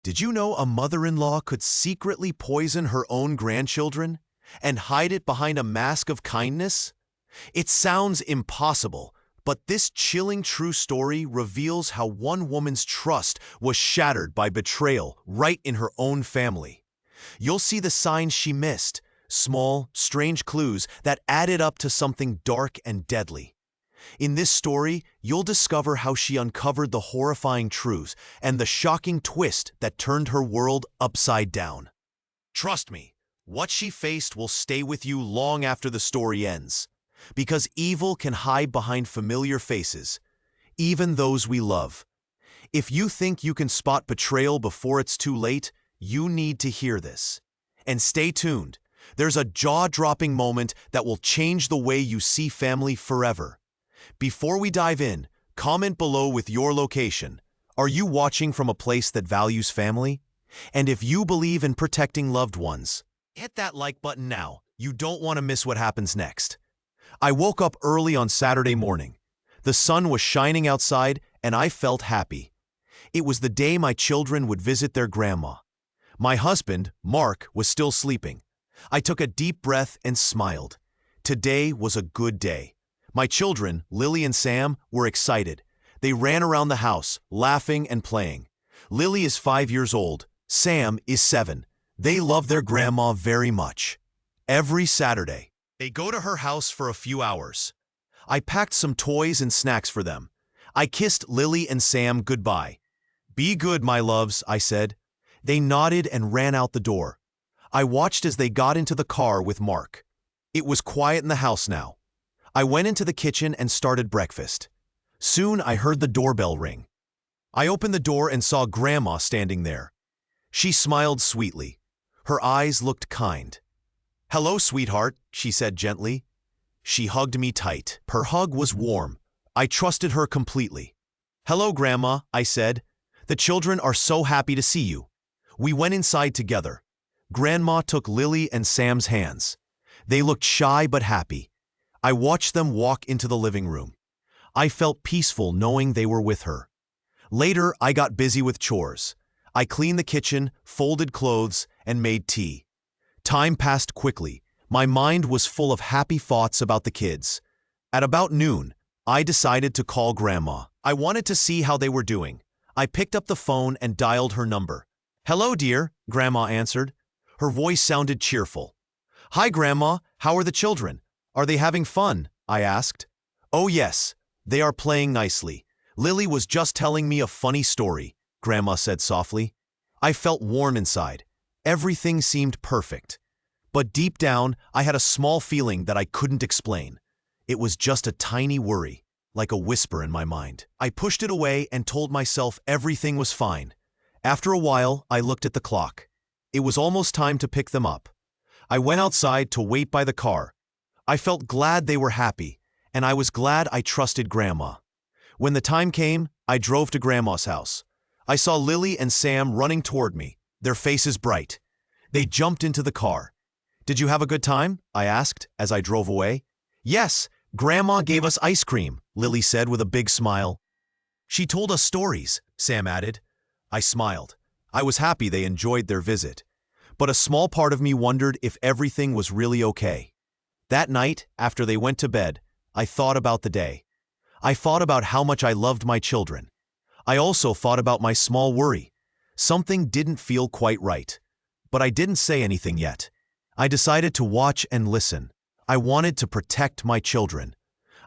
Did you know a mother-in-law could secretly poison her own grandchildren and hide it behind a mask of kindness? It sounds impossible, but this chilling true story reveals how one woman's trust was shattered by betrayal right in her own family. You'll see the signs she missed, small, strange clues that added up to something dark and deadly. In this story, you'll discover how she uncovered the horrifying truth and the shocking twist that turned her world upside down. Trust me, what she faced will stay with you long after the story ends. Because evil can hide behind familiar faces, even those we love. If you think you can spot betrayal before it's too late, you need to hear this. And stay tuned. There's a jaw-dropping moment that will change the way you see family forever. Before we dive in, comment below with your location. Are you watching from a place that values family? And if you believe in protecting loved ones, hit that like button now. You don't want to miss what happens next. I woke up early on Saturday morning. The sun was shining outside, and I felt happy. It was the day my children would visit their grandma. My husband, Mark, was still sleeping. I took a deep breath and smiled. Today was a good day. My children, Lily and Sam, were excited. They ran around the house, laughing and playing. Lily is 5 years old. Sam is 7. They love their grandma very much. Every Saturday, they go to her house for a few hours. I packed some toys and snacks for them. I kissed Lily and Sam goodbye. "Be good, my loves," I said. They nodded and ran out the door. I watched as they got into the car with Mark. It was quiet in the house now. I went into the kitchen and started breakfast. Soon I heard the doorbell ring. I opened the door and saw Grandma standing there. She smiled sweetly. Her eyes looked kind. "Hello, sweetheart," she said gently. She hugged me tight. Her hug was warm. I trusted her completely. "Hello, Grandma," I said. "The children are so happy to see you." We went inside together. Grandma took Lily and Sam's hands. They looked shy but happy. I watched them walk into the living room. I felt peaceful knowing they were with her. Later, I got busy with chores. I cleaned the kitchen, folded clothes, and made tea. Time passed quickly. My mind was full of happy thoughts about the kids. At about noon, I decided to call Grandma. I wanted to see how they were doing. I picked up the phone and dialed her number. "Hello, dear," Grandma answered. Her voice sounded cheerful. "Hi, Grandma. How are the children? Are they having fun?" I asked. "Oh yes, they are playing nicely. Lily was just telling me a funny story," Grandma said softly. I felt warm inside. Everything seemed perfect. But deep down, I had a small feeling that I couldn't explain. It was just a tiny worry, like a whisper in my mind. I pushed it away and told myself everything was fine. After a while, I looked at the clock. It was almost time to pick them up. I went outside to wait by the car. I felt glad they were happy, and I was glad I trusted Grandma. When the time came, I drove to Grandma's house. I saw Lily and Sam running toward me, their faces bright. They jumped into the car. "Did you have a good time?" I asked as I drove away. "Yes, Grandma gave us ice cream," Lily said with a big smile. "She told us stories," Sam added. I smiled. I was happy they enjoyed their visit. But a small part of me wondered if everything was really okay. That night, after they went to bed, I thought about the day. I thought about how much I loved my children. I also thought about my small worry. Something didn't feel quite right. But I didn't say anything yet. I decided to watch and listen. I wanted to protect my children.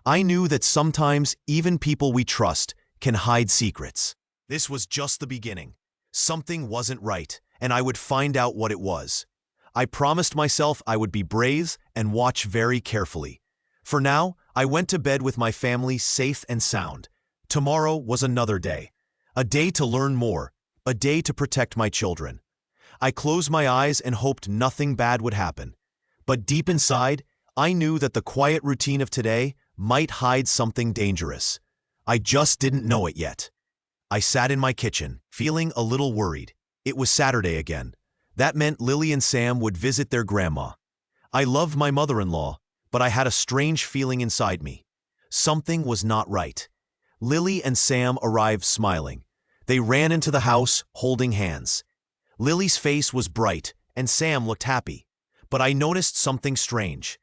I knew that sometimes even people we trust can hide secrets. This was just the beginning. Something wasn't right, and I would find out what it was. I promised myself I would be brave and watch very carefully. For now, I went to bed with my family safe and sound. Tomorrow was another day. A day to learn more. A day to protect my children. I closed my eyes and hoped nothing bad would happen. But deep inside, I knew that the quiet routine of today might hide something dangerous. I just didn't know it yet. I sat in my kitchen, feeling a little worried. It was Saturday again. That meant Lily and Sam would visit their grandma. I loved my mother-in-law, but I had a strange feeling inside me. Something was not right. Lily and Sam arrived smiling. They ran into the house, holding hands. Lily's face was bright, and Sam looked happy. But I noticed something strange.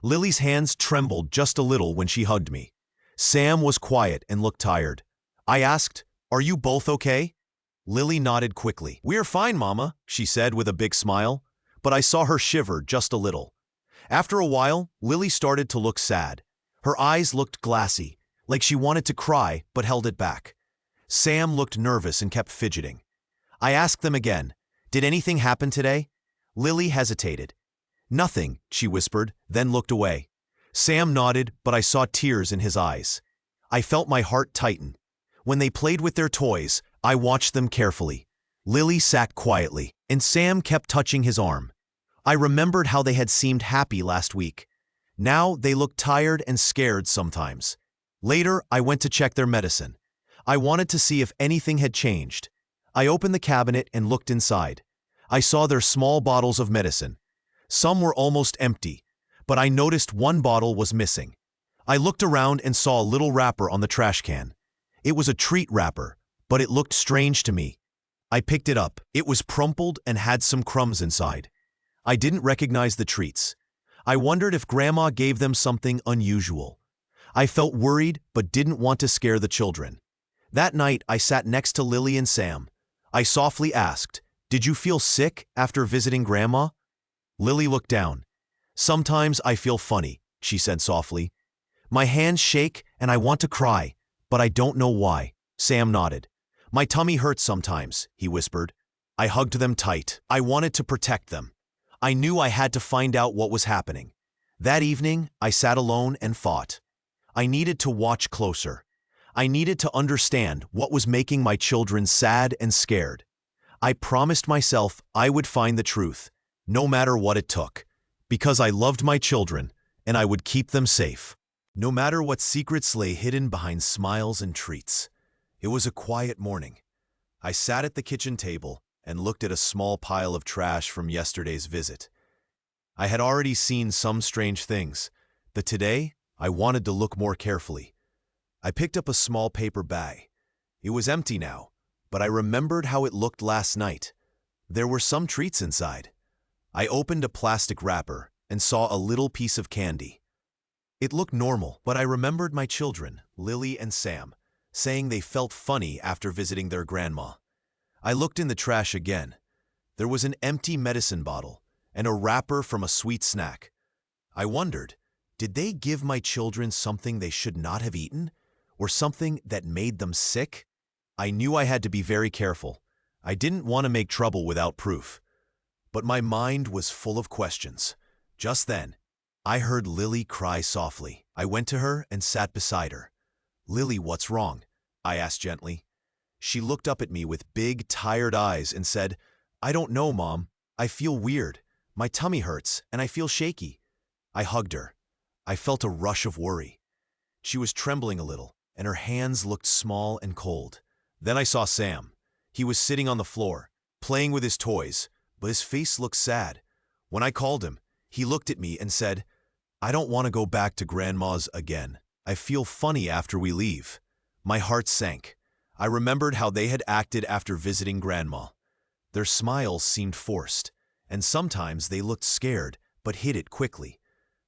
Lily's hands trembled just a little when she hugged me. Sam was quiet and looked tired. I asked, "Are you both okay?" Lily nodded quickly. "We're fine, Mama," she said with a big smile. But I saw her shiver just a little. After a while, Lily started to look sad. Her eyes looked glassy, like she wanted to cry but held it back. Sam looked nervous and kept fidgeting. I asked them again, "Did anything happen today?" Lily hesitated. "Nothing," she whispered, then looked away. Sam nodded, but I saw tears in his eyes. I felt my heart tighten. When they played with their toys, I watched them carefully. Lily sat quietly, and Sam kept touching his arm. I remembered how they had seemed happy last week. Now they looked tired and scared sometimes. Later, I went to check their medicine. I wanted to see if anything had changed. I opened the cabinet and looked inside. I saw their small bottles of medicine. Some were almost empty, but I noticed one bottle was missing. I looked around and saw a little wrapper on the trash can. It was a treat wrapper, but it looked strange to me. I picked it up. It was crumpled and had some crumbs inside. I didn't recognize the treats. I wondered if Grandma gave them something unusual. I felt worried but didn't want to scare the children. That night, I sat next to Lily and Sam. I softly asked, "Did you feel sick after visiting Grandma?" Lily looked down. "Sometimes I feel funny," she said softly. "My hands shake and I want to cry, but I don't know why." Sam nodded. "My tummy hurts sometimes," he whispered. I hugged them tight. I wanted to protect them. I knew I had to find out what was happening. That evening, I sat alone and fought. I needed to watch closer. I needed to understand what was making my children sad and scared. I promised myself I would find the truth, no matter what it took, because I loved my children and I would keep them safe, no matter what secrets lay hidden behind smiles and treats. It was a quiet morning. I sat at the kitchen table and looked at a small pile of trash from yesterday's visit. I had already seen some strange things, but today I wanted to look more carefully. I picked up a small paper bag. It was empty now, but I remembered how it looked last night. There were some treats inside. I opened a plastic wrapper and saw a little piece of candy. It looked normal, but I remembered my children, Lily and Sam, saying they felt funny after visiting their grandma. I looked in the trash again. There was an empty medicine bottle and a wrapper from a sweet snack. I wondered, did they give my children something they should not have eaten, or something that made them sick? I knew I had to be very careful. I didn't want to make trouble without proof. But my mind was full of questions. Just then, I heard Lily cry softly. I went to her and sat beside her. "Lily, what's wrong?" I asked gently. She looked up at me with big, tired eyes and said, "I don't know, Mom. I feel weird. My tummy hurts and I feel shaky." I hugged her. I felt a rush of worry. She was trembling a little, and her hands looked small and cold. Then I saw Sam. He was sitting on the floor, playing with his toys, but his face looked sad. When I called him, he looked at me and said, "I don't want to go back to Grandma's again. I feel funny after we leave." My heart sank. I remembered how they had acted after visiting Grandma. Their smiles seemed forced, and sometimes they looked scared but hid it quickly.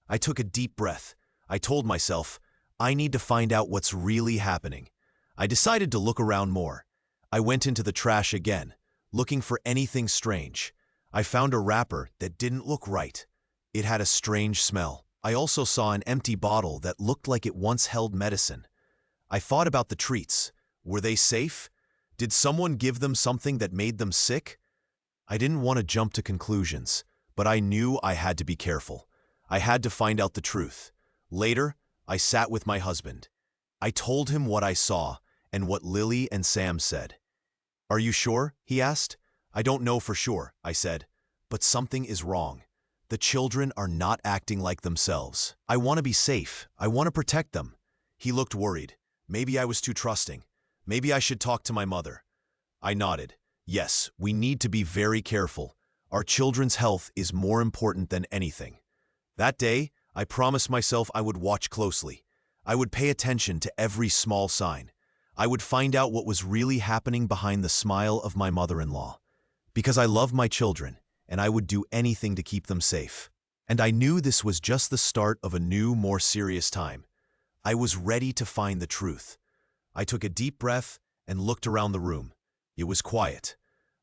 I took a deep breath. I told myself, I need to find out what's really happening. I decided to look around more. I went into the trash again, looking for anything strange. I found a wrapper that didn't look right. It had a strange smell. I also saw an empty bottle that looked like it once held medicine. I thought about the treats. Were they safe? Did someone give them something that made them sick? I didn't want to jump to conclusions, but I knew I had to be careful. I had to find out the truth. Later, I sat with my husband. I told him what I saw and what Lily and Sam said. "Are you sure?" he asked. "I don't know for sure," I said, "but something is wrong. The children are not acting like themselves. I want to be safe. I want to protect them." He looked worried. Maybe I was too trusting. Maybe I should talk to my mother. I nodded. Yes, we need to be very careful. Our children's health is more important than anything. That day, I promised myself I would watch closely. I would pay attention to every small sign. I would find out what was really happening behind the smile of my mother-in-law. Because I love my children, and I would do anything to keep them safe. And I knew this was just the start of a new, more serious time. I was ready to find the truth. I took a deep breath and looked around the room. It was quiet.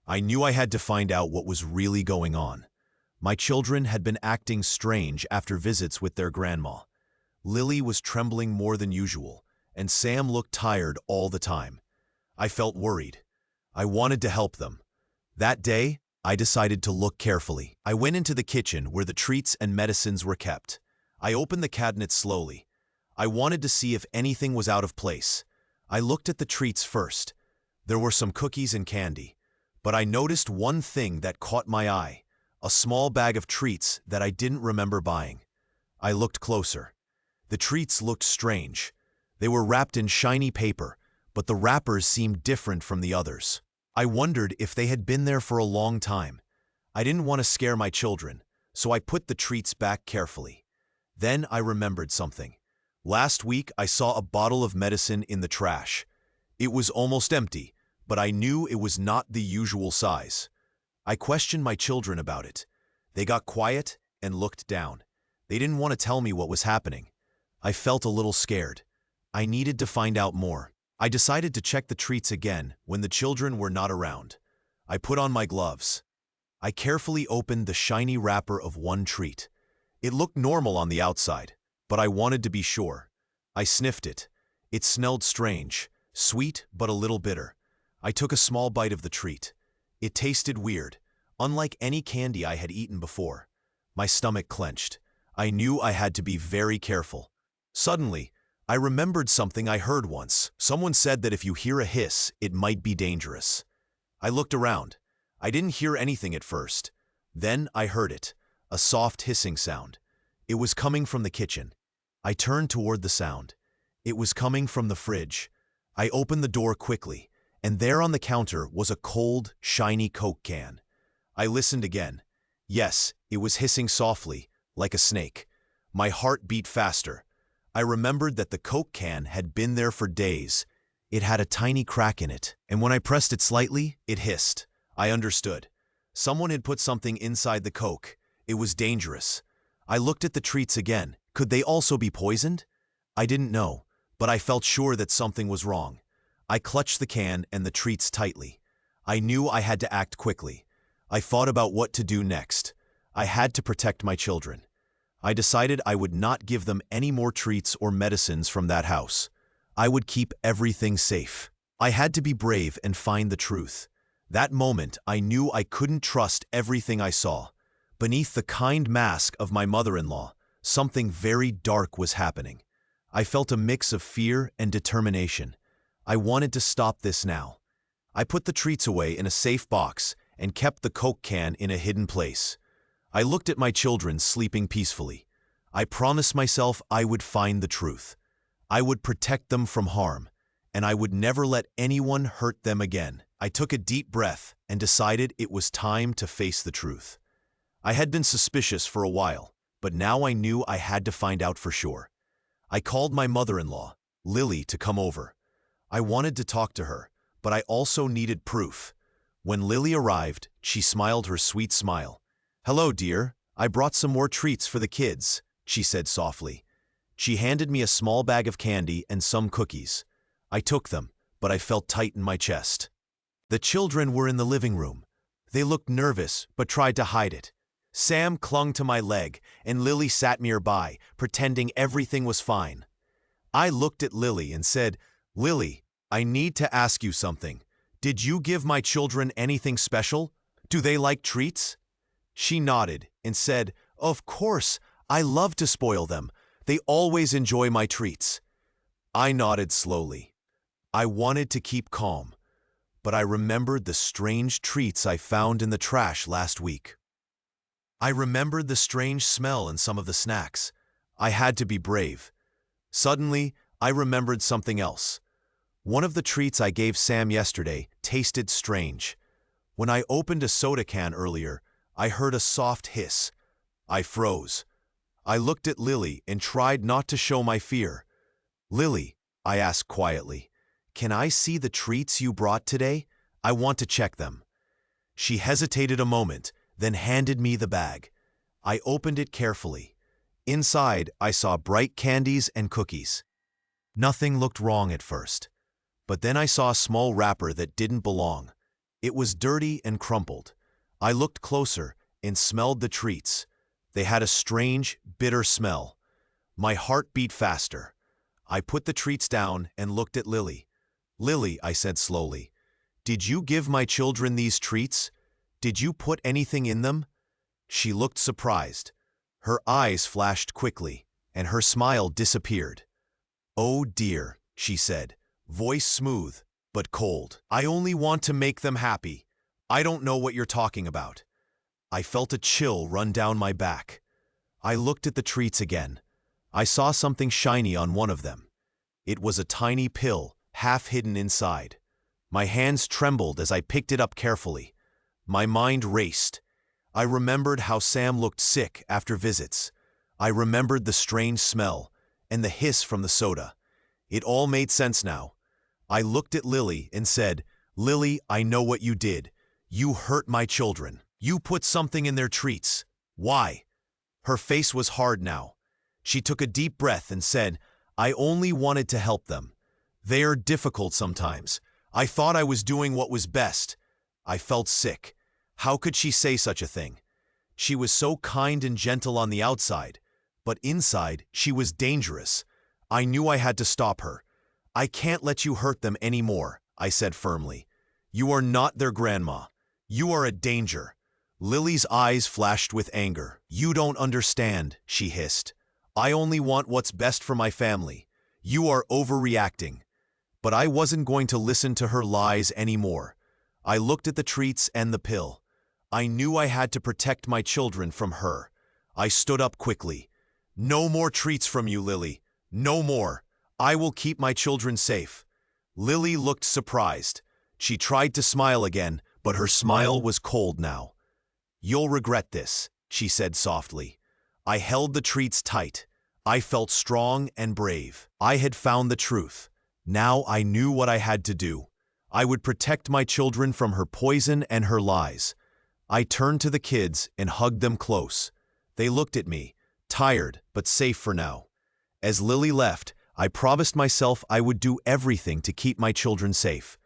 I knew I had to find out what was really going on. My children had been acting strange after visits with their grandma. Lily was trembling more than usual, and Sam looked tired all the time. I felt worried. I wanted to help them. That day, I decided to look carefully. I went into the kitchen where the treats and medicines were kept. I opened the cabinet slowly. I wanted to see if anything was out of place. I looked at the treats first. There were some cookies and candy. But I noticed one thing that caught my eye, a small bag of treats that I didn't remember buying. I looked closer. The treats looked strange. They were wrapped in shiny paper, but the wrappers seemed different from the others. I wondered if they had been there for a long time. I didn't want to scare my children, so I put the treats back carefully. Then I remembered something. Last week, I saw a bottle of medicine in the trash. It was almost empty, but I knew it was not the usual size. I questioned my children about it. They got quiet and looked down. They didn't want to tell me what was happening. I felt a little scared. I needed to find out more. I decided to check the treats again when the children were not around. I put on my gloves. I carefully opened the shiny wrapper of one treat. It looked normal on the outside, but I wanted to be sure. I sniffed it. It smelled strange, sweet but a little bitter. I took a small bite of the treat. It tasted weird, unlike any candy I had eaten before. My stomach clenched. I knew I had to be very careful. Suddenly, I remembered something I heard once. Someone said that if you hear a hiss, it might be dangerous. I looked around. I didn't hear anything at first. Then I heard it, a soft hissing sound. It was coming from the kitchen. I turned toward the sound. It was coming from the fridge. I opened the door quickly, and there on the counter was a cold, shiny Coke can. I listened again. Yes, it was hissing softly, like a snake. My heart beat faster. I remembered that the Coke can had been there for days. It had a tiny crack in it, and when I pressed it slightly, it hissed. I understood. Someone had put something inside the Coke. It was dangerous. I looked at the treats again. Could they also be poisoned? I didn't know, but I felt sure that something was wrong. I clutched the can and the treats tightly. I knew I had to act quickly. I thought about what to do next. I had to protect my children. I decided I would not give them any more treats or medicines from that house. I would keep everything safe. I had to be brave and find the truth. That moment, I knew I couldn't trust everything I saw. Beneath the kind mask of my mother-in-law, something very dark was happening. I felt a mix of fear and determination. I wanted to stop this now. I put the treats away in a safe box and kept the Coke can in a hidden place. I looked at my children sleeping peacefully. I promised myself I would find the truth. I would protect them from harm, and I would never let anyone hurt them again. I took a deep breath and decided it was time to face the truth. I had been suspicious for a while, but now I knew I had to find out for sure. I called my mother-in-law, Lily, to come over. I wanted to talk to her, but I also needed proof. When Lily arrived, she smiled her sweet smile. "Hello, dear. I brought some more treats for the kids," she said softly. She handed me a small bag of candy and some cookies. I took them, but I felt tight in my chest. The children were in the living room. They looked nervous, but tried to hide it. Sam clung to my leg, and Lily sat nearby, pretending everything was fine. I looked at Lily and said, "Lily, I need to ask you something. Did you give my children anything special? Do they like treats?" She nodded and said, "Of course, I love to spoil them. They always enjoy my treats." I nodded slowly. I wanted to keep calm, but I remembered the strange treats I found in the trash last week. I remembered the strange smell in some of the snacks. I had to be brave. Suddenly, I remembered something else. One of the treats I gave Sam yesterday tasted strange. When I opened a soda can earlier, I heard a soft hiss. I froze. I looked at Lily and tried not to show my fear. "Lily," I asked quietly, "Can I see the treats you brought today? I want to check them." She hesitated a moment, then handed me the bag. I opened it carefully. Inside, I saw bright candies and cookies. Nothing looked wrong at first. But then I saw a small wrapper that didn't belong. It was dirty and crumpled. I looked closer and smelled the treats. They had a strange, bitter smell. My heart beat faster. I put the treats down and looked at Lily. "Lily," I said slowly, "did you give my children these treats? Did you put anything in them?" She looked surprised. Her eyes flashed quickly, and her smile disappeared. "Oh dear," she said, voice smooth but cold. "I only want to make them happy. I don't know what you're talking about." I felt a chill run down my back. I looked at the treats again. I saw something shiny on one of them. It was a tiny pill, half hidden inside. My hands trembled as I picked it up carefully. My mind raced. I remembered how Sam looked sick after visits. I remembered the strange smell and the hiss from the soda. It all made sense now. I looked at Lily and said, "Lily, I know what you did. You hurt my children. You put something in their treats. Why?" Her face was hard now. She took a deep breath and said, "I only wanted to help them. They are difficult sometimes. I thought I was doing what was best." I felt sick. How could she say such a thing? She was so kind and gentle on the outside, but inside she was dangerous. I knew I had to stop her. "I can't let you hurt them anymore," I said firmly. "You are not their grandma. You are a danger." Lily's eyes flashed with anger. "You don't understand," she hissed. "I only want what's best for my family. You are overreacting." But I wasn't going to listen to her lies anymore. I looked at the treats and the pill. I knew I had to protect my children from her. I stood up quickly. "No more treats from you, Lily. No more. I will keep my children safe." Lily looked surprised. She tried to smile again, but her smile was cold now. "You'll regret this," she said softly. I held the treats tight. I felt strong and brave. I had found the truth. Now I knew what I had to do. I would protect my children from her poison and her lies. I turned to the kids and hugged them close. They looked at me, tired but safe for now. As Lily left, I promised myself I would do everything to keep my children safe.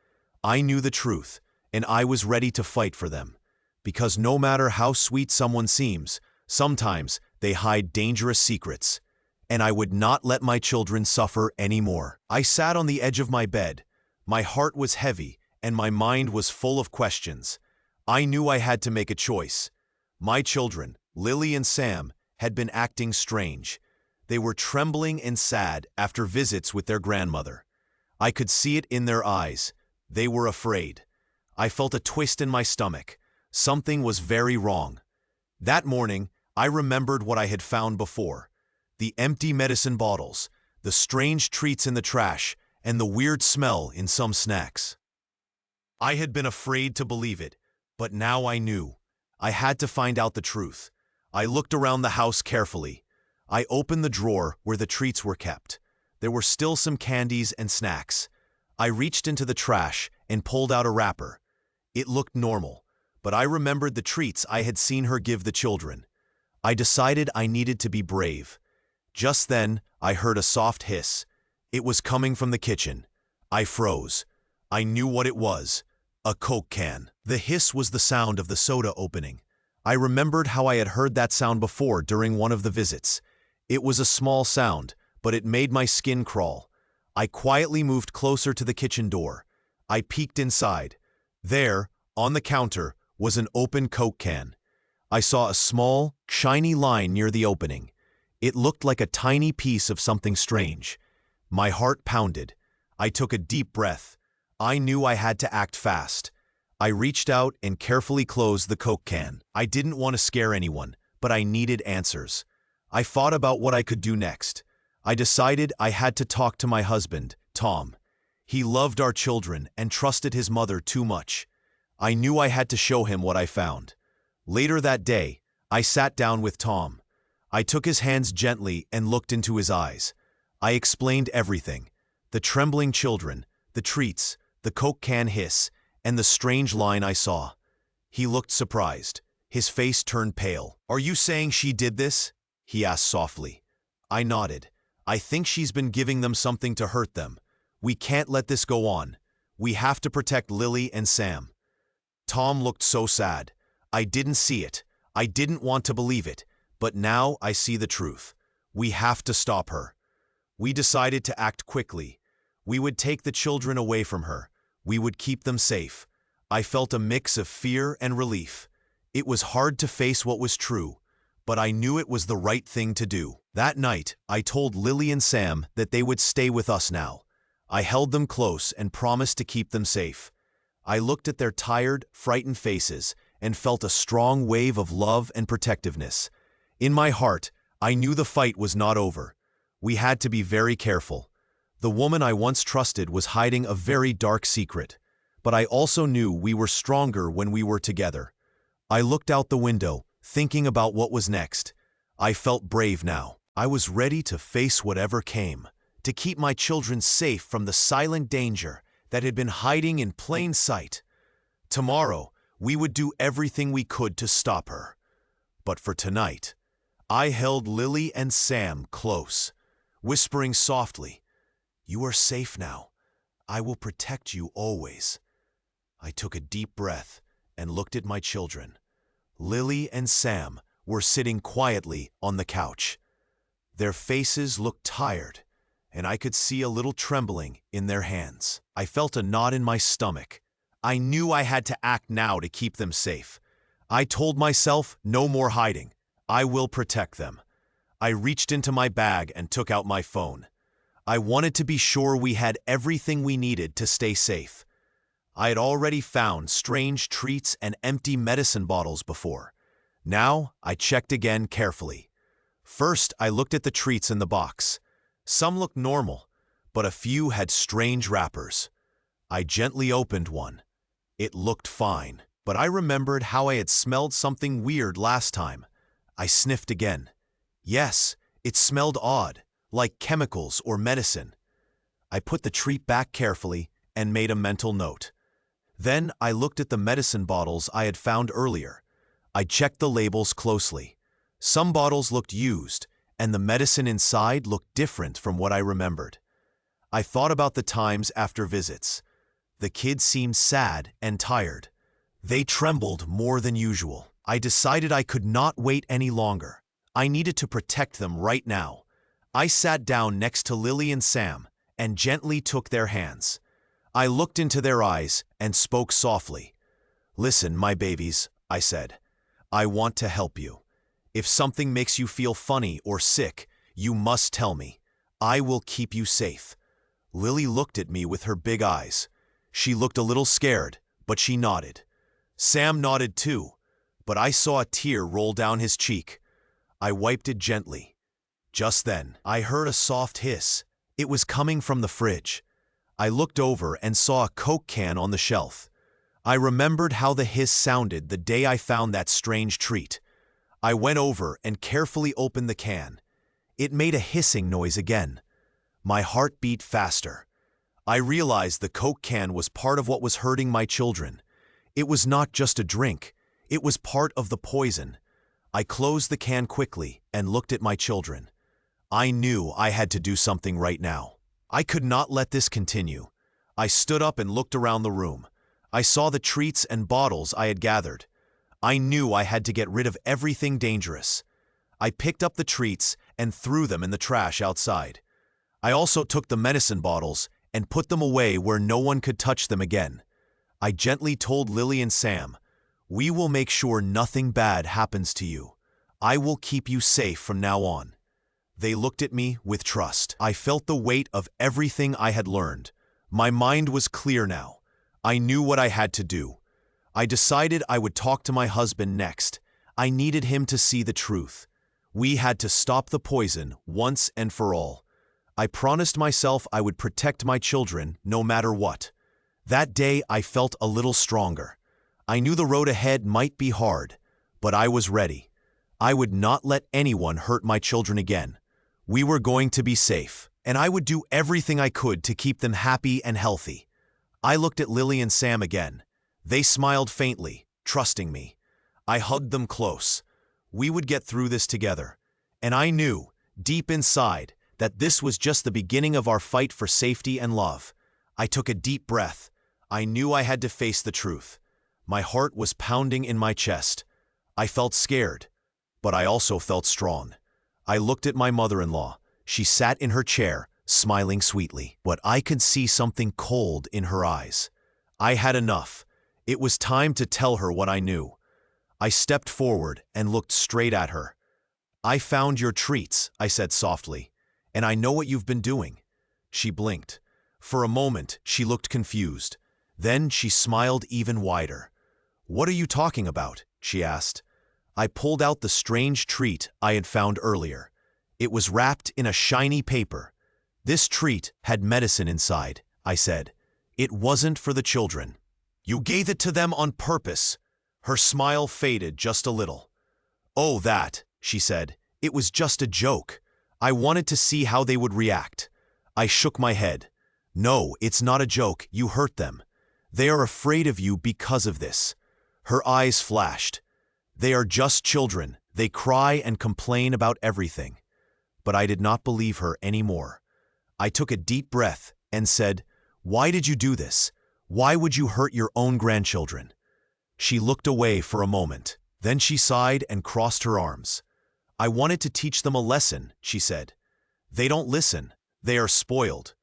I knew the truth, and I was ready to fight for them. Because no matter how sweet someone seems, sometimes they hide dangerous secrets. And I would not let my children suffer anymore. I sat on the edge of my bed. My heart was heavy, and my mind was full of questions. I knew I had to make a choice. My children, Lily and Sam, had been acting strange. They were trembling and sad after visits with their grandmother. I could see it in their eyes. They were afraid. I felt a twist in my stomach. Something was very wrong. That morning, I remembered what I had found before. The empty medicine bottles, the strange treats in the trash, and the weird smell in some snacks. I had been afraid to believe it, but now I knew. I had to find out the truth. I looked around the house carefully. I opened the drawer where the treats were kept. There were still some candies and snacks. I reached into the trash and pulled out a wrapper. It looked normal, but I remembered the treats I had seen her give the children. I decided I needed to be brave. Just then, I heard a soft hiss. It was coming from the kitchen. I froze. I knew what it was. A Coke can. The hiss was the sound of the soda opening. I remembered how I had heard that sound before during one of the visits. It was a small sound, but it made my skin crawl. I quietly moved closer to the kitchen door. I peeked inside. There, on the counter, was an open Coke can. I saw a small, shiny line near the opening. It looked like a tiny piece of something strange. My heart pounded. I took a deep breath. I knew I had to act fast. I reached out and carefully closed the Coke can. I didn't want to scare anyone, but I needed answers. I thought about what I could do next. I decided I had to talk to my husband, Tom. He loved our children and trusted his mother too much. I knew I had to show him what I found. Later that day, I sat down with Tom. I took his hands gently and looked into his eyes. I explained everything: the trembling children, the treats, the Coke can hiss, and the strange line I saw. He looked surprised. His face turned pale. "Are you saying she did this?" he asked softly. I nodded. "I think she's been giving them something to hurt them. We can't let this go on. We have to protect Lily and Sam." Tom looked so sad. I didn't see it. I didn't want to believe it. But now I see the truth. We have to stop her. We decided to act quickly. We would take the children away from her. We would keep them safe. I felt a mix of fear and relief. It was hard to face what was true, but I knew it was the right thing to do. That night, I told Lily and Sam that they would stay with us now. I held them close and promised to keep them safe. I looked at their tired, frightened faces and felt a strong wave of love and protectiveness. In my heart, I knew the fight was not over. We had to be very careful. The woman I once trusted was hiding a very dark secret, but I also knew we were stronger when we were together. I looked out the window, thinking about what was next. I felt brave now. I was ready to face whatever came, to keep my children safe from the silent danger that had been hiding in plain sight. Tomorrow, we would do everything we could to stop her. But for tonight, I held Lily and Sam close, whispering softly, "You are safe now. I will protect you always." I took a deep breath and looked at my children. Lily and Sam were sitting quietly on the couch. Their faces looked tired, and I could see a little trembling in their hands. I felt a knot in my stomach. I knew I had to act now to keep them safe. I told myself, no more hiding. I will protect them. I reached into my bag and took out my phone. I wanted to be sure we had everything we needed to stay safe. I had already found strange treats and empty medicine bottles before. Now I checked again carefully. First, I looked at the treats in the box. Some looked normal, but a few had strange wrappers. I gently opened one. It looked fine, but I remembered how I had smelled something weird last time. I sniffed again. Yes, it smelled odd, like chemicals or medicine. I put the treat back carefully and made a mental note. Then I looked at the medicine bottles I had found earlier. I checked the labels closely. Some bottles looked used, and the medicine inside looked different from what I remembered. I thought about the times after visits. The kids seemed sad and tired. They trembled more than usual. I decided I could not wait any longer. I needed to protect them right now. I sat down next to Lily and Sam and gently took their hands. I looked into their eyes and spoke softly. "Listen, my babies," I said. "I want to help you. If something makes you feel funny or sick, you must tell me. I will keep you safe." Lily looked at me with her big eyes. She looked a little scared, but she nodded. Sam nodded too, but I saw a tear roll down his cheek. I wiped it gently. Just then, I heard a soft hiss. It was coming from the fridge. I looked over and saw a Coke can on the shelf. I remembered how the hiss sounded the day I found that strange treat. I went over and carefully opened the can. It made a hissing noise again. My heart beat faster. I realized the Coke can was part of what was hurting my children. It was not just a drink. It was part of the poison. I closed the can quickly and looked at my children. I knew I had to do something right now. I could not let this continue. I stood up and looked around the room. I saw the treats and bottles I had gathered. I knew I had to get rid of everything dangerous. I picked up the treats and threw them in the trash outside. I also took the medicine bottles and put them away where no one could touch them again. I gently told Lily and Sam, "We will make sure nothing bad happens to you. I will keep you safe from now on." They looked at me with trust. I felt the weight of everything I had learned. My mind was clear now. I knew what I had to do. I decided I would talk to my husband next. I needed him to see the truth. We had to stop the poison once and for all. I promised myself I would protect my children no matter what. That day I felt a little stronger. I knew the road ahead might be hard, but I was ready. I would not let anyone hurt my children again. We were going to be safe, and I would do everything I could to keep them happy and healthy. I looked at Lily and Sam again. They smiled faintly, trusting me. I hugged them close. We would get through this together. And I knew, deep inside, that this was just the beginning of our fight for safety and love. I took a deep breath. I knew I had to face the truth. My heart was pounding in my chest. I felt scared, but I also felt strong. I looked at my mother-in-law. She sat in her chair, smiling sweetly, but I could see something cold in her eyes. I had enough. It was time to tell her what I knew. I stepped forward and looked straight at her. "I found your treats," I said softly, "and I know what you've been doing." She blinked. For a moment, she looked confused. Then she smiled even wider. "What are you talking about?" she asked. I pulled out the strange treat I had found earlier. It was wrapped in a shiny paper. "This treat had medicine inside," I said. "It wasn't for the children. You gave it to them on purpose." Her smile faded just a little. "Oh, that," she said. "It was just a joke. I wanted to see how they would react." I shook my head. "No, it's not a joke. You hurt them. They are afraid of you because of this." Her eyes flashed. "They are just children. They cry and complain about everything." But I did not believe her anymore. I took a deep breath and said, "Why did you do this? Why would you hurt your own grandchildren?" She looked away for a moment. Then she sighed and crossed her arms. "I wanted to teach them a lesson," she said. "They don't listen. They are spoiled."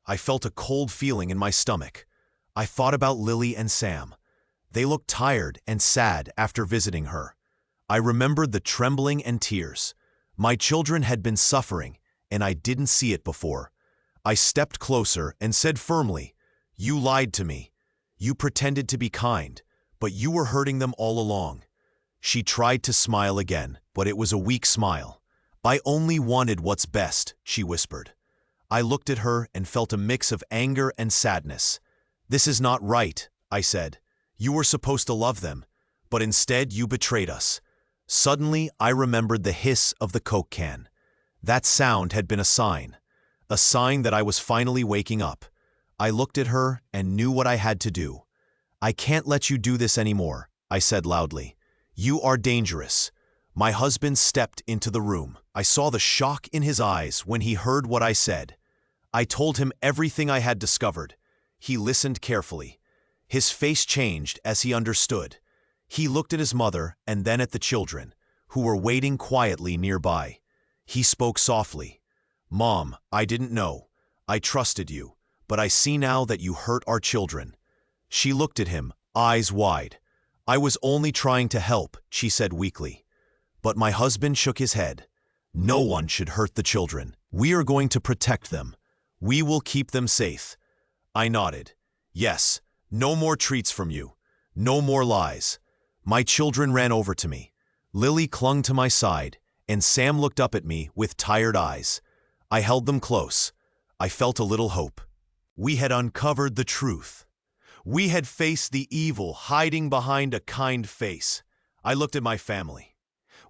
I felt a cold feeling in my stomach. I thought about Lily and Sam. They looked tired and sad after visiting her. I remembered the trembling and tears. My children had been suffering, and I didn't see it before. I stepped closer and said firmly, "You lied to me. You pretended to be kind, but you were hurting them all along." She tried to smile again, but it was a weak smile. "I only wanted what's best," she whispered. I looked at her and felt a mix of anger and sadness. "This is not right," I said. "You were supposed to love them, but instead you betrayed us." Suddenly, I remembered the hiss of the Coke can. That sound had been a sign that I was finally waking up. I looked at her and knew what I had to do. "I can't let you do this anymore," I said loudly. "You are dangerous." My husband stepped into the room. I saw the shock in his eyes when he heard what I said. I told him everything I had discovered. He listened carefully. His face changed as he understood. He looked at his mother and then at the children, who were waiting quietly nearby. He spoke softly. "Mom, I didn't know. I trusted you, but I see now that you hurt our children." She looked at him, eyes wide. "I was only trying to help," she said weakly. But my husband shook his head. "No one should hurt the children. We are going to protect them. We will keep them safe." I nodded. "Yes, no more treats from you. No more lies." My children ran over to me. Lily clung to my side, and Sam looked up at me with tired eyes. I held them close. I felt a little hope. We had uncovered the truth. We had faced the evil hiding behind a kind face. I looked at my family.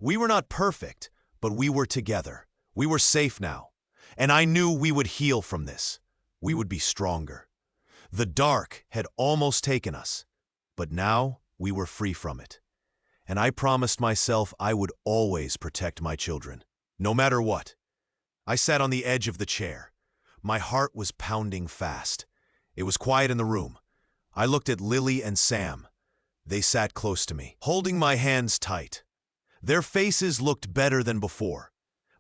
We were not perfect, but we were together. We were safe now, and I knew we would heal from this. We would be stronger. The dark had almost taken us, but now we were free from it. And I promised myself I would always protect my children, no matter what. I sat on the edge of the chair. My heart was pounding fast. It was quiet in the room. I looked at Lily and Sam. They sat close to me, holding my hands tight. Their faces looked better than before,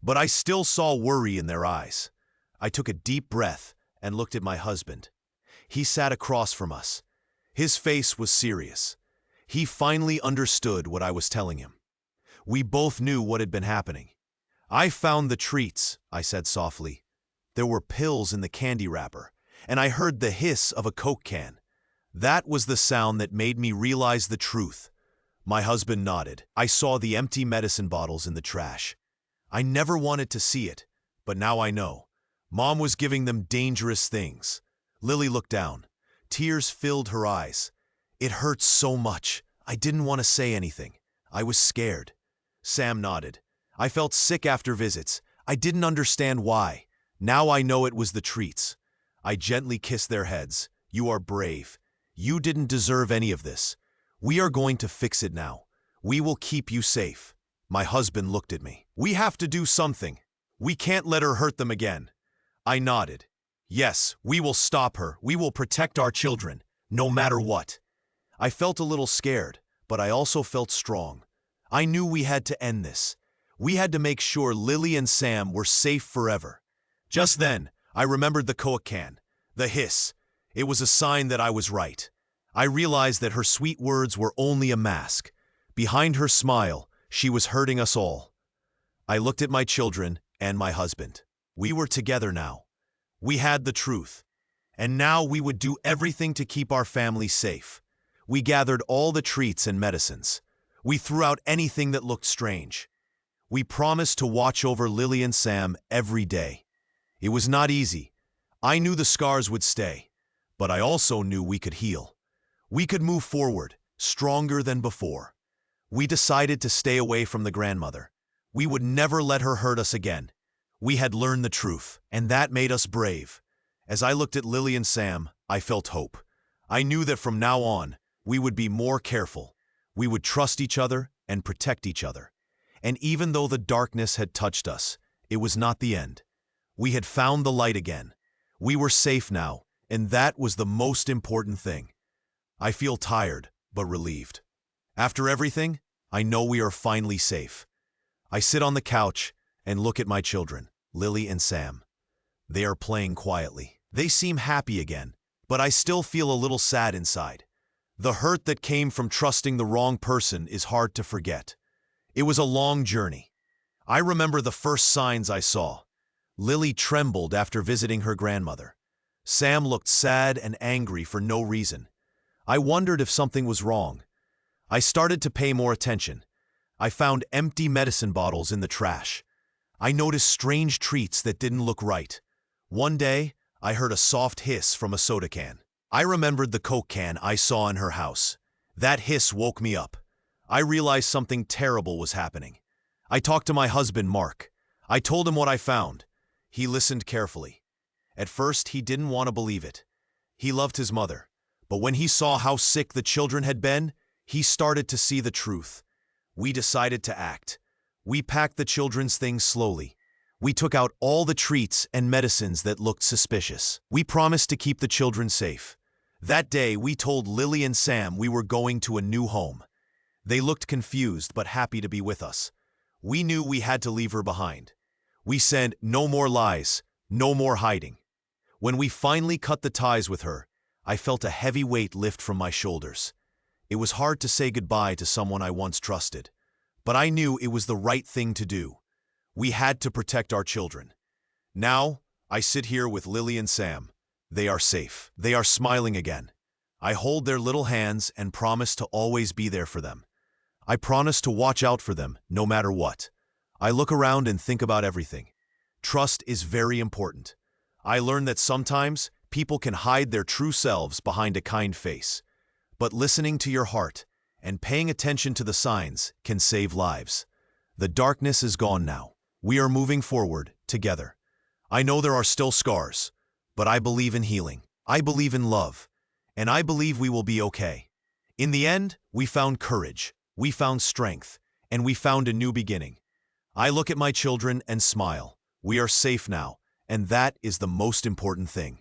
but I still saw worry in their eyes. I took a deep breath and looked at my husband. He sat across from us. His face was serious. He finally understood what I was telling him. We both knew what had been happening. "I found the treats," I said softly. "There were pills in the candy wrapper, and I heard the hiss of a Coke can. That was the sound that made me realize the truth." My husband nodded. "I saw the empty medicine bottles in the trash. I never wanted to see it, but now I know. Mom was giving them dangerous things." Lily looked down. Tears filled her eyes. "It hurts so much. I didn't want to say anything. I was scared." Sam nodded. "I felt sick after visits. I didn't understand why. Now I know it was the treats. I gently kissed their heads. You are brave. You didn't deserve any of this. We are going to fix it now. We will keep you safe. My husband looked at me. We have to do something. We can't let her hurt them again. I nodded. Yes, we will stop her. We will protect our children, no matter what. I felt a little scared, but I also felt strong. I knew we had to end this. We had to make sure Lily and Sam were safe forever. Just then, I remembered the Coke can, the hiss. It was a sign that I was right. I realized that her sweet words were only a mask. Behind her smile, she was hurting us all. I looked at my children and my husband. We were together now. We had the truth. And now we would do everything to keep our family safe. We gathered all the treats and medicines. We threw out anything that looked strange. We promised to watch over Lily and Sam every day. It was not easy. I knew the scars would stay, but I also knew we could heal. We could move forward, stronger than before. We decided to stay away from the grandmother. We would never let her hurt us again. We had learned the truth, and that made us brave. As I looked at Lily and Sam, I felt hope. I knew that from now on, we would be more careful. We would trust each other and protect each other. And even though the darkness had touched us, it was not the end. We had found the light again. We were safe now, and that was the most important thing. I feel tired, but relieved. After everything, I know we are finally safe. I sit on the couch and look at my children, Lily and Sam. They are playing quietly. They seem happy again, but I still feel a little sad inside. The hurt that came from trusting the wrong person is hard to forget. It was a long journey. I remember the first signs I saw. Lily trembled after visiting her grandmother. Sam looked sad and angry for no reason. I wondered if something was wrong. I started to pay more attention. I found empty medicine bottles in the trash. I noticed strange treats that didn't look right. One day, I heard a soft hiss from a soda can. I remembered the Coke can I saw in her house. That hiss woke me up. I realized something terrible was happening. I talked to my husband, Mark. I told him what I found. He listened carefully. At first, he didn't want to believe it. He loved his mother. But when he saw how sick the children had been, he started to see the truth. We decided to act. We packed the children's things slowly. We took out all the treats and medicines that looked suspicious. We promised to keep the children safe. That day, we told Lily and Sam we were going to a new home. They looked confused but happy to be with us. We knew we had to leave her behind. We said, no more lies, no more hiding. When we finally cut the ties with her, I felt a heavy weight lift from my shoulders. It was hard to say goodbye to someone I once trusted, but I knew it was the right thing to do. We had to protect our children. Now, I sit here with Lily and Sam. They are safe. They are smiling again. I hold their little hands and promise to always be there for them. I promise to watch out for them, no matter what. I look around and think about everything. Trust is very important. I learned that sometimes people can hide their true selves behind a kind face. But listening to your heart and paying attention to the signs can save lives. The darkness is gone now. We are moving forward, together. I know there are still scars, but I believe in healing. I believe in love. And I believe we will be okay. In the end, we found courage, we found strength, and we found a new beginning. I look at my children and smile. We are safe now, and that is the most important thing.